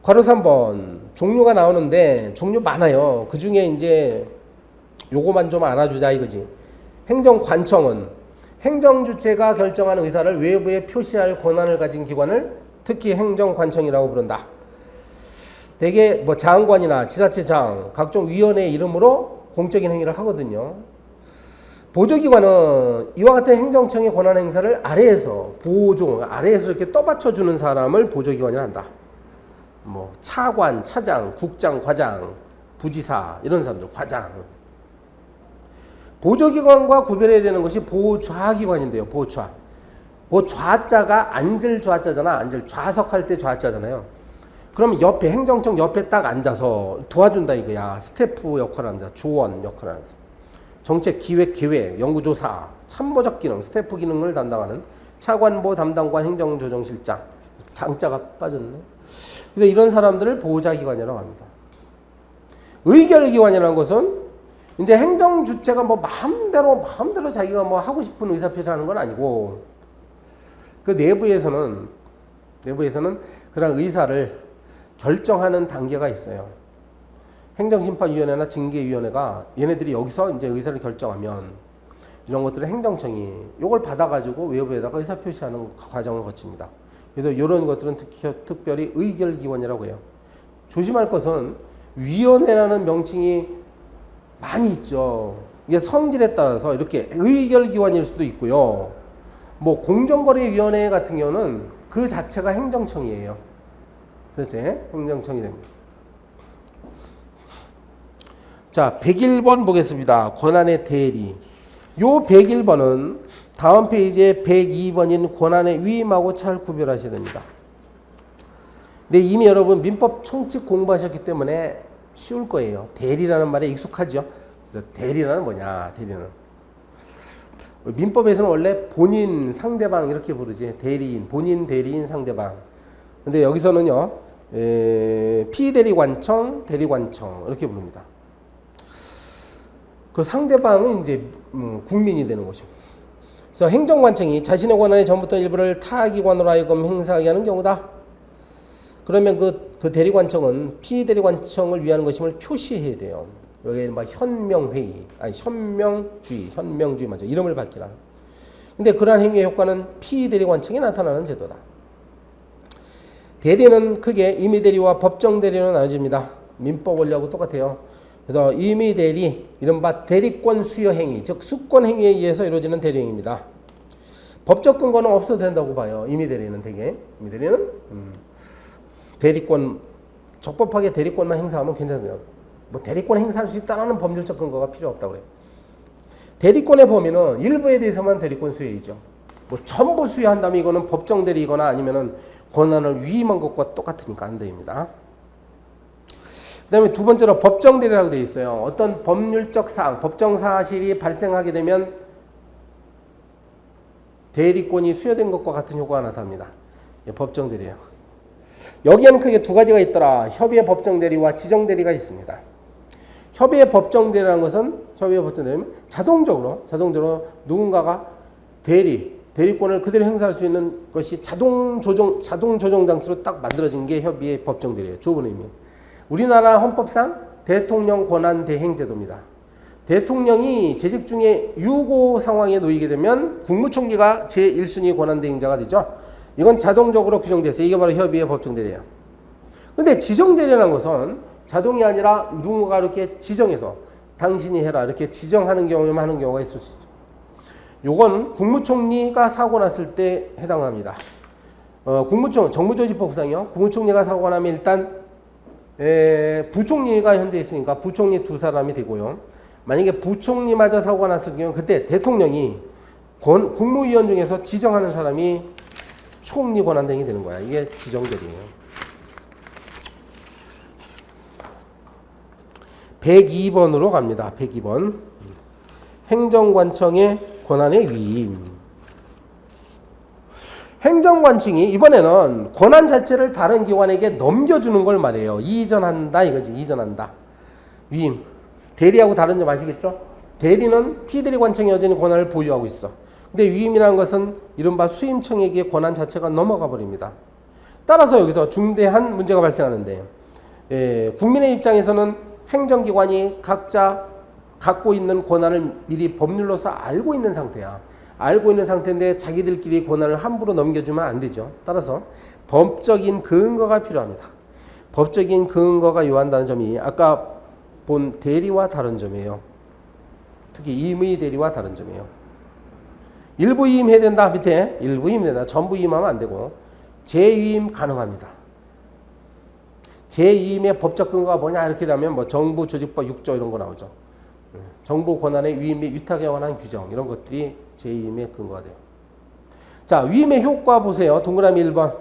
괄호 3번 종류가 나오는데 종류 많아요. 그 중에 이제 요거만 좀 알아주자 이거지. 행정관청은 행정주체가 결정하는 의사를 외부에 표시할 권한을 가진 기관을 특히 행정관청이라고 부른다. 대개 뭐 장관이나 지자체장, 각종 위원회 이름으로 공적인 행위를 하거든요. 보조기관은 이와 같은 행정청의 권한 행사를 아래에서 아래에서 이렇게 떠받쳐주는 사람을 보조기관이라 한다. 뭐 차관, 차장, 국장, 과장, 부지사 이런 사람들, 과장. 보조기관과 구별해야 되는 것이 보좌기관인데요. 보좌. 좌자가 앉을 좌자잖아. 앉을 좌석할 때 좌자잖아요. 그러면 옆에 행정청 옆에 딱 앉아서 도와준다 이거야. 스태프 역할을 합니다. 조원 역할을 합니다. 정책, 기획, 계획, 연구조사, 참모적 기능, 스태프 기능을 담당하는 차관보 담당관 행정조정실장. 장자가 빠졌네. 그래서 이런 사람들을 보좌기관이라고 합니다. 의결기관이라는 것은 이제 행정주체가 뭐 마음대로 자기가 뭐 하고 싶은 의사표시하는 건 아니고 그 내부에서는 그런 의사를 결정하는 단계가 있어요. 행정심판위원회나 징계위원회가 얘네들이 여기서 이제 의사를 결정하면 이런 것들을 행정청이 이걸 받아가지고 외부에다가 의사표시하는 과정을 거칩니다. 그래서 이런 것들은 특별히 의결기관이라고 해요. 조심할 것은 위원회라는 명칭이 많이 있죠. 이게 성질에 따라서 이렇게 의결기관일 수도 있고요. 뭐 공정거래위원회 같은 경우는 그 자체가 행정청이에요. 그렇지? 행정청이 됩니다. 자, 101번 보겠습니다. 권한의 대리. 요 101번은 다음 페이지에 102번인 권한의 위임하고 잘 구별하셔야 됩니다. 근데 이미 여러분 민법 총칙 공부하셨기 때문에 쉬울 거예요. 대리라는 말에 익숙하죠. 대리라는 뭐냐? 대리는 민법에서는 원래 본인, 상대방 이렇게 부르지. 대리인, 본인, 대리인, 상대방. 근데 여기서는요, 피대리관청, 대리관청 이렇게 부릅니다. 그 상대방은 이제 국민이 되는 것이고. 그래서 행정관청이 자신의 권한의 전부터 일부를 타 기관으로 하여금 행사하게 하는 경우다. 그러면 그 대리관청은 피대리관청을 위한 것임을 표시해야 돼요. 여기에 막 현명회의, 아니 현명주의 맞죠? 이름을 밝히라. 근데 그러한 행위의 효과는 피대리 관청에 나타나는 제도다. 대리는 크게 임의대리와 법정대리로 나눠집니다. 민법 원리하고 똑같아요. 그래서 임의대리, 이른바 대리권 수여 행위, 즉 수권 행위에 의해서 이루어지는 대리행위입니다. 법적 근거는 없어도 된다고 봐요. 임의대리는 되게. 임의대리는 대리권, 적법하게 대리권만 행사하면 괜찮아요. 뭐 대리권 행사할 수 있다는 법률적 근거가 필요 없다고 그래요. 대리권의 범위는 일부에 대해서만 대리권 수여이죠. 뭐 전부 수여한다면 이거는 법정 대리거나 아니면은 권한을 위임한 것과 똑같으니까 안 됩니다. 그 다음에 두 번째로 법정 대리라고 되어 있어요. 어떤 법률적 사항, 법정 사실이 발생하게 되면 대리권이 수여된 것과 같은 효과가 나타납니다. 법정 대리예요. 여기에는 크게 두 가지가 있더라. 협의의 법정 대리와 지정 대리가 있습니다. 협의의 법정 대리라는 것은 협의의 법정 대리는 자동적으로 누군가가 대리권을 그대로 행사할 수 있는 것이 자동 조정 장치로 딱 만들어진 게 협의의 법정 대리예요. 좁은 의미. 우리나라 헌법상 대통령 권한 대행 제도입니다. 대통령이 재직 중에 유고 상황에 놓이게 되면 국무총리가 제1순위 권한 대행자가 되죠. 이건 자동적으로 규정되어 있어요. 이게 바로 협의의 법정 대리예요. 근데 지정 대리라는 것은 자동이 아니라 누군가 이렇게 지정해서 당신이 해라 이렇게 지정하는 경우에만 하는 경우가 있을 수 있어요. 요건 국무총리가 사고 났을 때 해당합니다. 정부조직법상이요. 국무총리가 사고가 나면 일단 부총리가 현재 있으니까 부총리 두 사람이 되고요. 만약에 부총리마저 사고가 났을 경우 그때 대통령이 국무위원 중에서 지정하는 사람이 총리 권한대행이 되는 거야. 이게 지정대리예요. 102번으로 갑니다. 102번. 행정관청의 권한의 위임. 행정관청이 이번에는 권한 자체를 다른 기관에게 넘겨주는 걸 말해요. 이전한다 이거지. 이전한다. 위임. 대리하고 다른 점 아시겠죠? 대리는 피대리 관청이 여전히 권한을 보유하고 있어. 근데 위임이라는 것은 이른바 수임청에게 권한 자체가 넘어가 버립니다. 따라서 여기서 중대한 문제가 발생하는데 국민의 입장에서는 행정기관이 각자 갖고 있는 권한을 미리 법률로서 알고 있는 상태야. 알고 있는 상태인데 자기들끼리 권한을 함부로 넘겨주면 안 되죠. 따라서 법적인 근거가 필요합니다. 법적인 근거가 요한다는 점이 아까 본 대리와 다른 점이에요. 특히 임의 대리와 다른 점이에요. 일부 위임해야 된다. 밑에 일부 위임된다. 전부 위임하면 안 되고 재위임 가능합니다. 재위임의 법적 근거가 뭐냐 이렇게 되면 뭐 정부조직법 6조 이런 거 나오죠. 정부 권한의 위임 및 위탁에 관한 규정 이런 것들이 재위임의 근거가 돼요. 자, 위임의 효과 보세요. 동그라미 1번.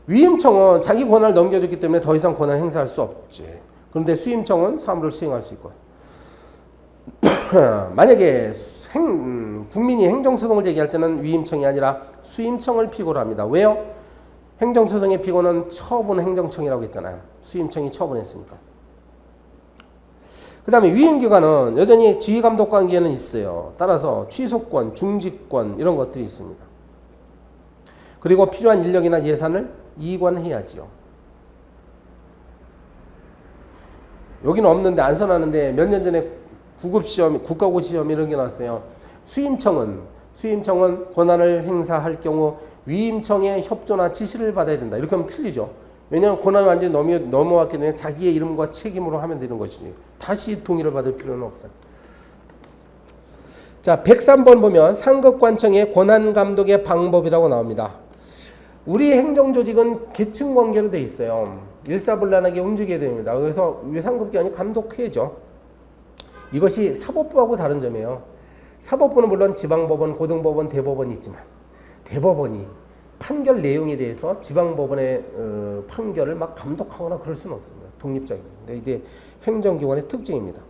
위임청은 자기 권한을 넘겨줬기 때문에 더 이상 권한을 행사할 수 없지. 그런데 수임청은 사무를 수행할 수 있고 만약에 국민이 행정소송을 제기할 때는 위임청이 아니라 수임청을 피고로 합니다. 왜요? 행정소송의 피고는 처분 행정청이라고 했잖아요. 수임청이 처분했으니까. 그 다음에 위임기관은 여전히 지휘감독관계는 있어요. 따라서 취소권, 중지권 이런 것들이 있습니다. 그리고 필요한 인력이나 예산을 이관해야지요. 여기는 없는데 안 써놨는데 몇 년 전에 구급시험, 국가고시험 이런 게 나왔어요. 수임청은 권한을 행사할 경우 위임청의 협조나 지시를 받아야 된다. 이렇게 하면 틀리죠. 왜냐하면 권한이 완전히 넘어왔기 때문에 자기의 이름과 책임으로 하면 되는 것이지. 다시 동의를 받을 필요는 없어요. 자, 103번 보면 상급관청의 권한감독의 방법이라고 나옵니다. 우리 행정조직은 계층관계로 돼 있어요. 일사불란하게 움직여야 됩니다. 그래서 우리 상급기관이 감독해야죠. 이것이 사법부하고 다른 점이에요. 사법부는 물론 지방법원, 고등법원, 대법원이 있지만 대법원이 판결 내용에 대해서 지방법원의 판결을 막 감독하거나 그럴 수는 없습니다. 독립적이죠. 근데 이게 행정기관의 특징입니다.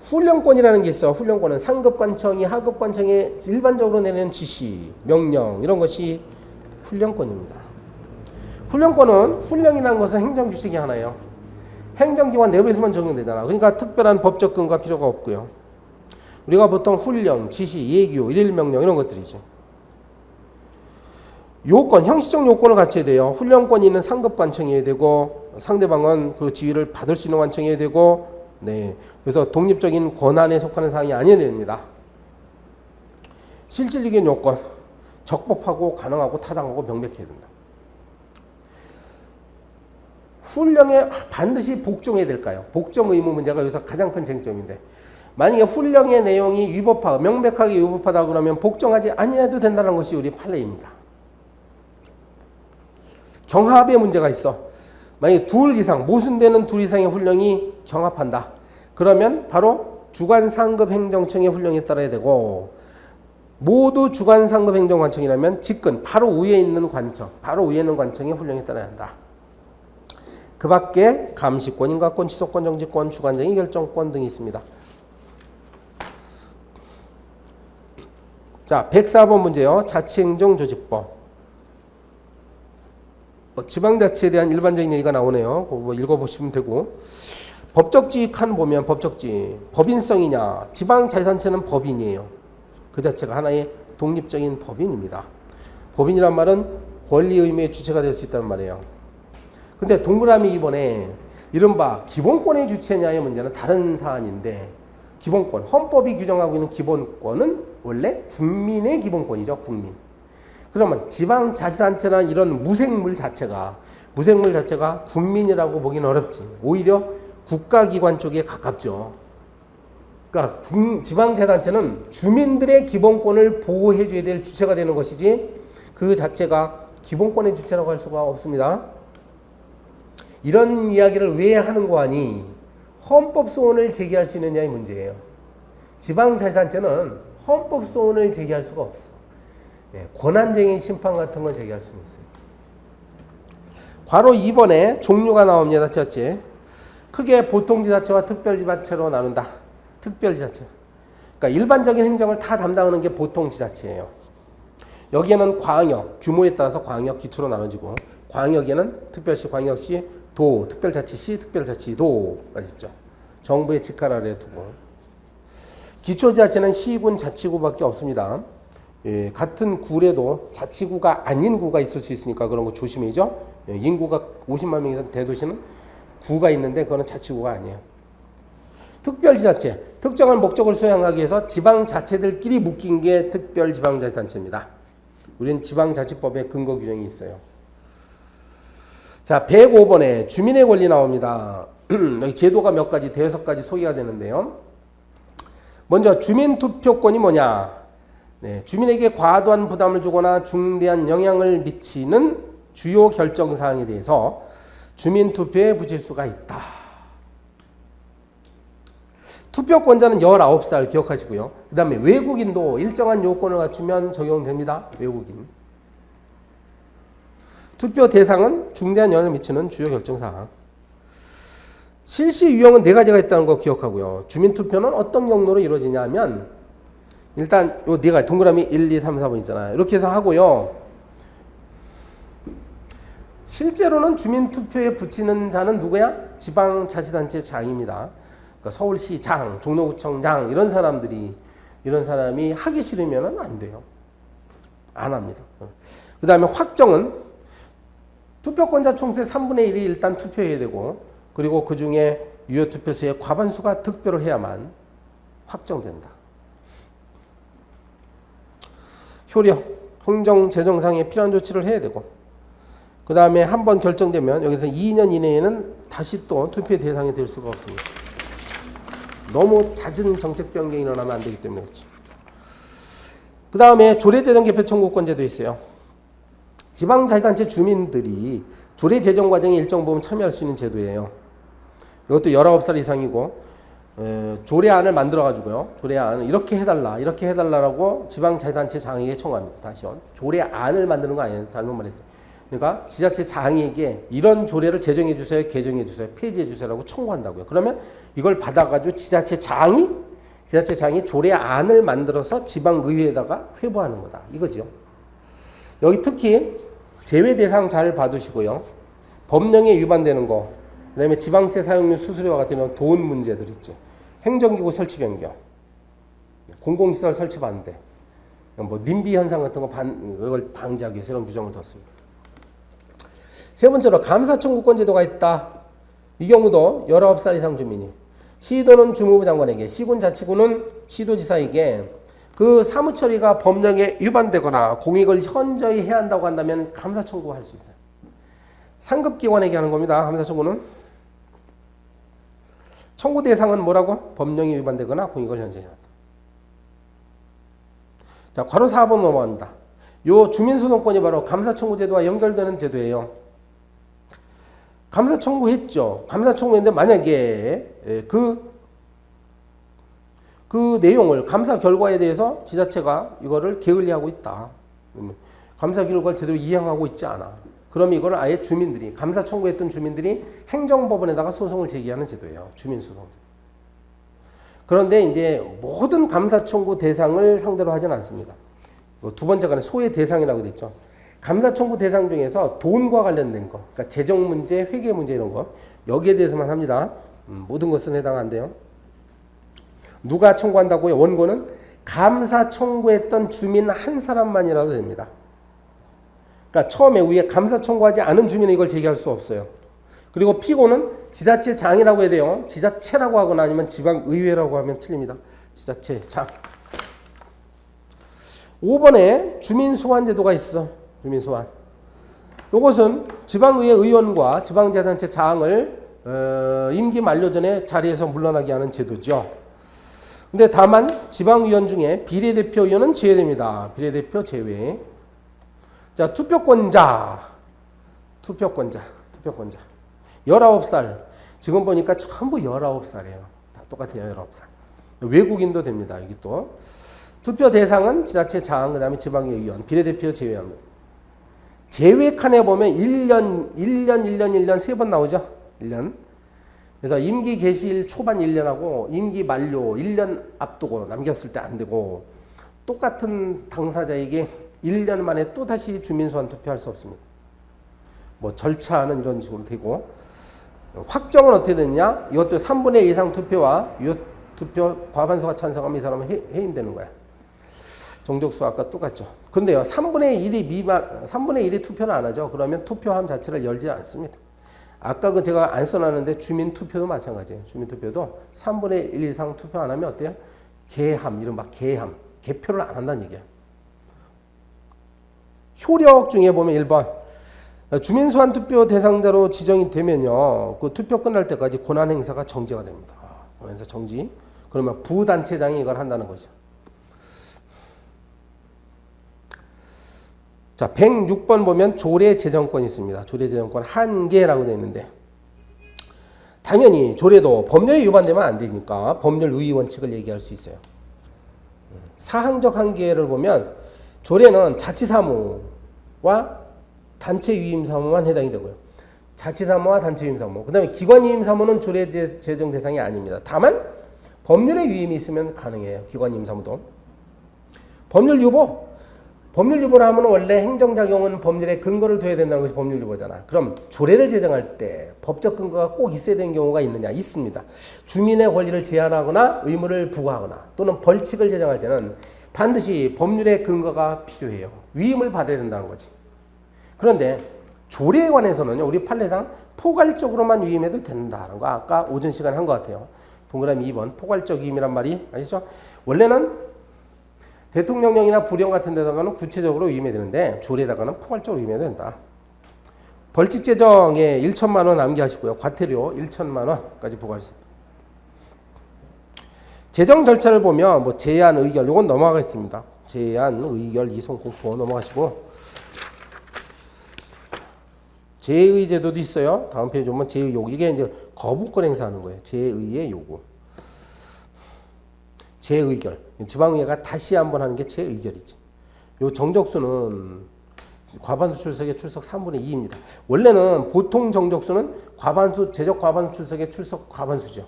훈련권이라는 게 있어요. 훈련권은 상급관청이 하급관청에 일반적으로 내리는 지시, 명령 이런 것이 훈련권입니다. 훈련권은 훈령이라는 것은 행정규칙이 하나예요. 행정기관 내부에서만 적용되잖아. 그러니까 특별한 법적 근거가 필요가 없고요. 우리가 보통 훈령, 지시, 예규, 일일명령 이런 것들이죠. 요건, 형식적 요건을 갖춰야 돼요. 훈련권이 있는 상급관청이어야 되고 상대방은 그 지위를 받을 수 있는 관청이어야 되고 그래서 독립적인 권한에 속하는 사항이 아니어야 됩니다. 실질적인 요건, 적법하고 가능하고 타당하고 명백해야 된다. 훈령에 반드시 복종해야 될까요? 복종 의무 문제가 여기서 가장 큰 쟁점인데, 만약에 훈령의 내용이 위법하고 명백하게 위법하다 그러면 복종하지 아니해도 된다는 것이 우리 판례입니다. 경합의 문제가 있어. 만약에 둘 이상, 모순되는 둘 이상의 훈령이 경합한다. 그러면 바로 주관상급행정청의 훈령에 따라야 되고, 모두 주관상급행정관청이라면 직근, 바로 위에 있는 관청, 바로 위에 있는 관청의 훈령에 따라야 한다. 그 밖에 감시권, 인가권, 취소권, 정지권, 주관쟁의 결정권 등이 있습니다. 자, 104번 문제요. 자치행정조직법. 지방자치에 대한 일반적인 얘기가 나오네요. 그거 읽어보시면 되고. 법적지위 칸 보면 법적지위. 법인성이냐. 지방자치단체는 법인이에요. 그 자체가 하나의 독립적인 법인입니다. 법인이란 말은 권리 의무의 주체가 될 수 있다는 말이에요. 근데 동그라미 2번에 이른바 기본권의 주체냐의 문제는 다른 사안인데, 기본권, 헌법이 규정하고 있는 기본권은 원래 국민의 기본권이죠. 국민. 그러면 지방자치단체라는 이런 무생물 자체가 국민이라고 보기는 어렵지. 오히려 국가기관 쪽에 가깝죠. 그러니까 지방자치단체는 주민들의 기본권을 보호해줘야 될 주체가 되는 것이지, 그 자체가 기본권의 주체라고 할 수가 없습니다. 이런 이야기를 왜 하는 거 아니? 헌법소원을 제기할 수 있느냐의 문제예요. 지방자치단체는 헌법소원을 제기할 수가 없어. 권한쟁의 심판 같은 걸 제기할 수는 있어요. 괄호 2번에 종류가 나옵니다. 지자체. 크게 보통지자체와 특별지자체로 나눈다. 특별지자체. 그러니까 일반적인 행정을 다 담당하는 게 보통지자체예요. 여기에는 광역, 규모에 따라서 광역, 기초로 나눠지고, 광역에는 특별시, 광역시, 도, 특별자치시, 특별자치도가 있죠. 정부의 직할 아래에 두고. 기초지자체는 시군, 자치구밖에 없습니다. 예, 같은 구래도 자치구가 아닌 구가 있을 수 있으니까 그런 거 조심해야죠. 예, 인구가 50만 명이상 대도시는 구가 있는데 그거는 자치구가 아니에요. 특별지자체, 특정한 목적을 수행하기 위해서 지방자체들끼리 묶인 게 특별지방자치단체입니다. 우리는 지방자치법에 근거 규정이 있어요. 자, 105번에 주민의 권리 나옵니다. 여기 제도가 몇 가지, 대여섯 가지 소개가 되는데요. 먼저 주민투표권이 뭐냐? 네, 주민에게 과도한 부담을 주거나 중대한 영향을 미치는 주요 결정사항에 대해서 주민투표에 붙일 수가 있다. 투표권자는 19살 기억하시고요. 그 다음에 외국인도 일정한 요건을 갖추면 적용됩니다. 외국인. 투표 대상은 중대한 영향을 미치는 주요 결정사항. 실시 유형은 4가지가 있다는 거 기억하고요. 주민투표는 어떤 경로로 이루어지냐 하면, 일단 요 4가지, 동그라미 1, 2, 3, 4번 있잖아요. 이렇게 해서 하고요. 실제로는 주민투표에 붙이는 자는 누구야? 지방자치단체 장입니다. 그러니까 서울시장, 종로구청장 이런 사람이 하기 싫으면 안 돼요. 안 합니다. 그 다음에 확정은 투표권자 총수의 3분의 1이 일단 투표해야 되고, 그리고 그 중에 유효 투표수의 과반수가 득표를 해야만 확정된다. 효력, 행정, 재정상에 필요한 조치를 해야 되고, 그 다음에 한번 결정되면 여기서 2년 이내에는 다시 또 투표의 대상이 될 수가 없습니다. 너무 잦은 정책 변경이 일어나면 안 되기 때문에 그렇죠. 그 다음에 조례재정 개표 청구권제도 있어요. 지방자치단체 주민들이 조례재정 과정에 일정 부분 참여할 수 있는 제도예요. 이것도 19살 이상이고, 조례안을 만들어가지고요. 조례안 이렇게 해달라라고 지방자치단체 장에게 청구합니다. 다시요. 조례안을 만드는 거 아니에요. 잘못 말했어요. 그러니까 지자체 장에게 이런 조례를 제정해 주세요, 개정해 주세요, 폐지해 주세요라고 청구한다고요. 그러면 이걸 받아가지고 지자체 장이 조례안을 만들어서 지방의회에다가 회부하는 거다. 이거죠. 여기 특히 제외 대상 잘 봐두시고요. 법령에 위반되는 거, 그 다음에 지방세 사용료 수수료와 같은 돈 문제들 있죠. 행정기구 설치 변경, 공공시설 설치 반대, 뭐 님비 현상 같은 거 이걸 방지하기 위해서 이런 규정을 뒀습니다. 세 번째로 감사 청구권 제도가 있다. 이 경우도 19살 이상 주민이, 시도는 주무부 장관에게, 시군 자치구는 시도지사에게 그 사무처리가 법령에 위반되거나 공익을 현저히 해야 한다고 한다면 감사 청구할 수 있어요. 상급기관에게 하는 겁니다. 감사 청구는. 청구 대상은 뭐라고? 법령이 위반되거나 공익을 현저히 해야 한다. 자, 괄호 4번 넘어갑니다. 요 주민소송권이 바로 감사 청구 제도와 연결되는 제도예요. 감사 청구했죠. 감사 청구했는데 만약에 그 내용을 감사 결과에 대해서 지자체가 이거를 게을리하고 있다. 감사 결과를 제대로 이행하고 있지 않아. 그럼 이걸 아예 주민들이 감사 청구했던 주민들이 행정법원에다가 소송을 제기하는 제도예요. 주민소송. 그런데 이제 모든 감사 청구 대상을 상대로 하지는 않습니다. 두 번째가 소의 대상이라고 돼 있죠. 감사 청구 대상 중에서 돈과 관련된 거, 그러니까 재정 문제, 회계 문제 이런 거 여기에 대해서만 합니다. 모든 것은 해당 안 돼요. 누가 청구한다고요? 원고는 감사 청구했던 주민 한 사람만이라도 됩니다. 그러니까 처음에 위에 감사 청구하지 않은 주민은 이걸 제기할 수 없어요. 그리고 피고는 지자체장이라고 해야 돼요. 지자체라고 하거나 아니면 지방의회라고 하면 틀립니다. 지자체장. 5번에 주민소환제도가 있어. 주민소환. 이것은 지방의회 의원과 지방자치단체 장을 임기 만료 전에 자리에서 물러나게 하는 제도죠. 근데 다만 지방의원 중에 비례대표 의원은 제외됩니다. 비례대표 제외. 자, 투표권자. 19살. 지금 보니까 전부 19살이에요. 다 똑같아요. 19살. 외국인도 됩니다. 여기 또. 투표 대상은 지자체장, 그 다음에 지방의회 의원, 비례대표 제외합니다. 제외 칸에 보면 1년 세 번 나오죠. 1년. 그래서 임기 개시일 초반 1년하고 임기 만료 1년 앞두고 남겼을 때 안 되고 똑같은 당사자에게 1년 만에 또다시 주민소환 투표할 수 없습니다. 뭐 절차는 이런 식으로 되고 확정은 어떻게 되느냐? 이것도 3분의 2 이상 투표와 이 투표 과반수가 찬성하면 이 사람은 해임되는 거야. 정족수 아까 똑같죠. 근데요, 3분의 1이 투표는 안 하죠. 그러면 투표함 자체를 열지 않습니다. 아까 그 제가 안 써놨는데 주민투표도 마찬가지예요. 주민투표도 3분의 1 이상 투표 안 하면 어때요? 개함, 이른바 개함, 개표를 안 한다는 얘기예요. 효력 중에 보면 1번 주민소환 투표 대상자로 지정이 되면요, 그 투표 끝날 때까지 권한 행사가 정지가 됩니다. 권한 행사 정지. 그러면 부단체장이 이걸 한다는 거죠. 자, 106번 보면 조례 제정권이 있습니다. 조례 제정권 한 개라고 되어 있는데 당연히 조례도 법률에 위반되면 안 되니까 법률 의의 원칙을 얘기할 수 있어요. 사항적 한계를 보면 조례는 자치사무와 단체 유임 사무만 해당이 되고요. 자치사무와 단체 유임 사무. 그 다음에 기관 유임 사무는 조례 제정 대상이 아닙니다. 다만 법률에 유임이 있으면 가능해요. 기관 유임 사무도. 법률 유보. 법률 유보를 하면 원래 행정작용은 법률에 근거를 둬야 된다는 것이 법률 유보잖아. 그럼 조례를 제정할 때 법적 근거가 꼭 있어야 되는 경우가 있느냐? 있습니다. 주민의 권리를 제한하거나 의무를 부과하거나 또는 벌칙을 제정할 때는 반드시 법률의 근거가 필요해요. 위임을 받아야 된다는 거지. 그런데 조례에 관해서는요, 우리 판례상 포괄적으로만 위임해도 된다는 거 아까 오전 시간에 한 것 같아요. 동그라미 2번 포괄적 위임이란 말이 아시죠? 원래는 대통령령이나 부령 같은 데다가는 구체적으로 위임해야 되는데 조례에다가는 포괄적으로 위임해야 된다. 벌칙 제정에 1천만 원 암기하시고요. 과태료 1천만 원까지 부과할 수 있다. 제정 절차를 보면 뭐 제안, 의결 이건 넘어가겠습니다. 제안, 의결, 이송, 공포 넘어가시고 제의 제도도 있어요. 다음 페이지 보면 제의 요구. 이게 이제 거부권 행사하는 거예요. 제의의 요구. 제의결. 지방의회가 다시 한번 하는 게 제의결이지. 요 정적수는 과반수 출석의 출석 3분의 2입니다. 원래는 보통 정적수는 과반수, 제적 과반수 출석의 출석 과반수죠.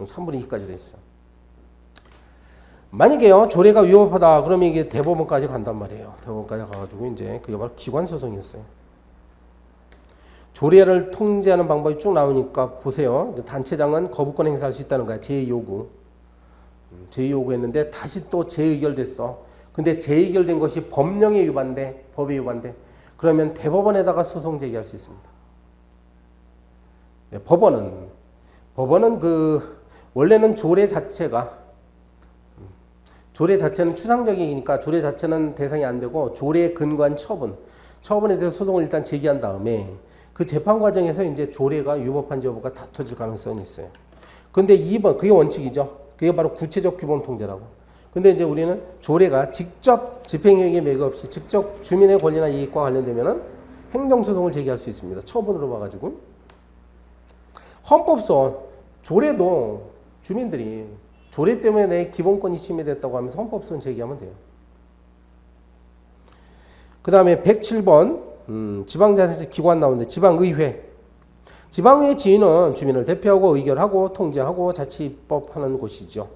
3분의 2까지 돼 있어. 만약에요, 조례가 위법하다 그러면 이게 대법원까지 간단 말이에요. 대법원까지 가가지고 이제 그게 바로 기관소송이었어요. 조례를 통제하는 방법이 쭉 나오니까 보세요. 단체장은 거부권 행사할 수 있다는 거야. 제의요구. 제의요구했는데 다시 또 재의결됐어. 근데 재의결된 것이 법령에 위반돼, 법에 위반돼. 그러면 대법원에다가 소송 제기할 수 있습니다. 네, 법원은 그 원래는 조례 자체가 조례 자체는 추상적이니까 조례 자체는 대상이 안 되고 조례에 근거한 처분에 대해서 소송을 일단 제기한 다음에 그 재판 과정에서 이제 조례가 위법한지 여부가 다퉈질 가능성이 있어요. 근데 2번 그게 원칙이죠. 그게 바로 구체적 규범 통제라고. 근데 이제 우리는 조례가 직접 집행유예에 매개 없이 직접 주민의 권리나 이익과 관련되면은 행정소송을 제기할 수 있습니다. 처분으로 봐가지고. 헌법소원, 조례도 주민들이 조례 때문에 내 기본권이 침해됐다고 하면서 헌법소원 제기하면 돼요. 그 다음에 107번 지방자치단체 기관 나오는데 지방의회. 지방의회 지위는 주민을 대표하고 의결하고 통제하고 자치법하는 곳이죠.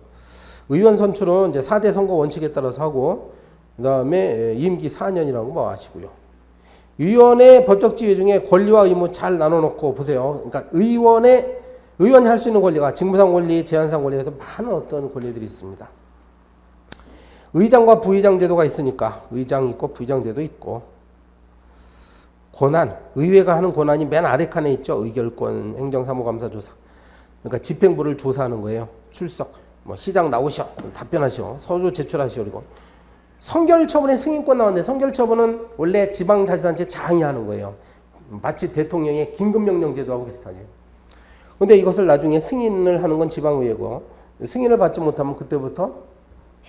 의원 선출은 이제 4대 선거 원칙에 따라서 하고 그 다음에 임기 4년이라고 뭐 아시고요. 의원의 법적 지위 중에 권리와 의무 잘 나눠놓고 보세요. 그러니까 의원이 할 수 있는 권리가 직무상 권리, 제한상 권리에서 많은 어떤 권리들이 있습니다. 의장과 부의장 제도가 있으니까 의장 있고 부의장 제도 있고 권한, 의회가 하는 권한이 맨 아래 칸에 있죠. 의결권, 행정사무감사 조사. 그러니까 집행부를 조사하는 거예요. 출석, 뭐 시장 나오셔, 답변하시오, 서류 제출하시오. 그리고 성결처분의 승인권 나왔는데 성결처분은 원래 지방자치단체 장이 하는 거예요. 마치 대통령의 긴급명령 제도하고 비슷하죠. 근데 이것을 나중에 승인을 하는 건 지방의회고 승인을 받지 못하면 그때부터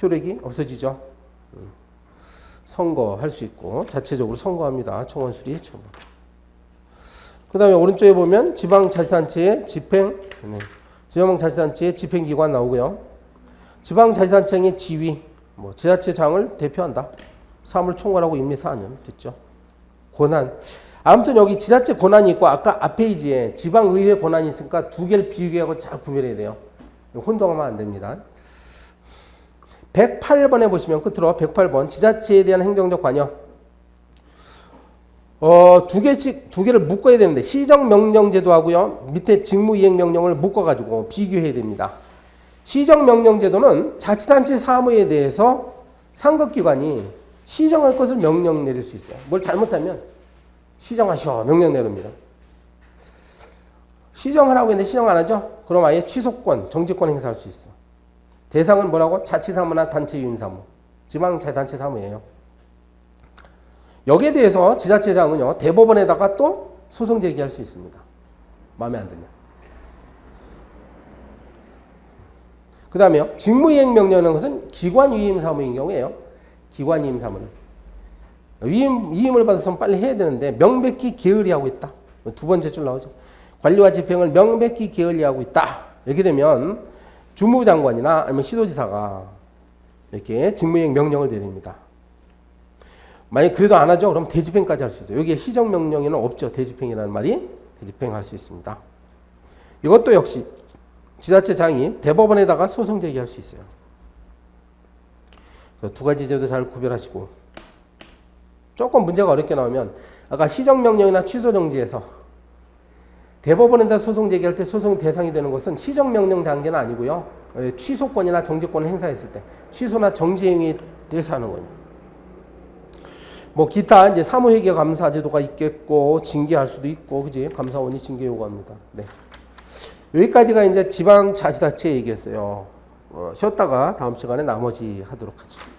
효력이 없어지죠. 선거할 수 있고 자체적으로 선거합니다. 청원수리 처분. 그 다음에 오른쪽에 보면 지방자치단체의 지방자치단체의 집행기관 나오고요. 지방자치단체의 지위, 지자체장을 대표한다. 사무를 총괄하고 임기 4년 됐죠. 권한. 아무튼 여기 지자체 권한이 있고 아까 앞 페이지에 지방의회 권한이 있으니까 두 개를 비교하고 잘 구별해야 돼요. 혼동하면 안 됩니다. 108번에 보시면 끝으로 108번 지자체에 대한 행정적 관여. 두 개를 묶어야 되는데 시정명령제도하고요. 밑에 직무이행명령을 묶어가지고 비교해야 됩니다. 시정명령제도는 자치단체 사무에 대해서 상급기관이 시정할 것을 명령 내릴 수 있어요. 뭘 잘못하면 시정하시오 명령 내립니다. 시정하라고 했는데 시정 안 하죠? 그럼 아예 취소권, 정지권 행사할 수 있어. 대상은 뭐라고? 자치사무나 단체유인사무, 지방자치단체 사무예요. 여기에 대해서 지자체장은요 대법원에다가 또 소송 제기할 수 있습니다. 마음에 안 들면. 그 다음에요 직무이행명령이라는 것은 기관위임사무인 경우에요. 기관위임사무는 위임을 받았으면 빨리 해야 되는데 명백히 게을리하고 있다. 두 번째 줄 나오죠. 관리와 집행을 명백히 게을리하고 있다. 이렇게 되면 주무장관이나 아니면 시도지사가 이렇게 직무이행 명령을 내립니다. 만약 그래도 안 하죠? 그럼 대집행까지 할 수 있어요. 여기에 시정명령에는 없죠. 대집행이라는 말이. 대집행할 수 있습니다. 이것도 역시 지자체장이 대법원에다가 소송 제기할 수 있어요. 두 가지 제도 잘 구별하시고 조금 문제가 어렵게 나오면 아까 시정명령이나 취소정지에서 대법원에다 소송 제기할 때 소송 대상이 되는 것은 시정명령 장제는 아니고요. 취소권이나 정지권을 행사했을 때 취소나 정지 행위에 대해서 하는 거예요. 기타 이제 사무회계 감사 제도가 있겠고 징계할 수도 있고 그지? 감사원이 징계 요구합니다. 네. 여기까지가 이제 지방자치단체 얘기했어요. 쉬었다가 다음 시간에 나머지 하도록 하죠.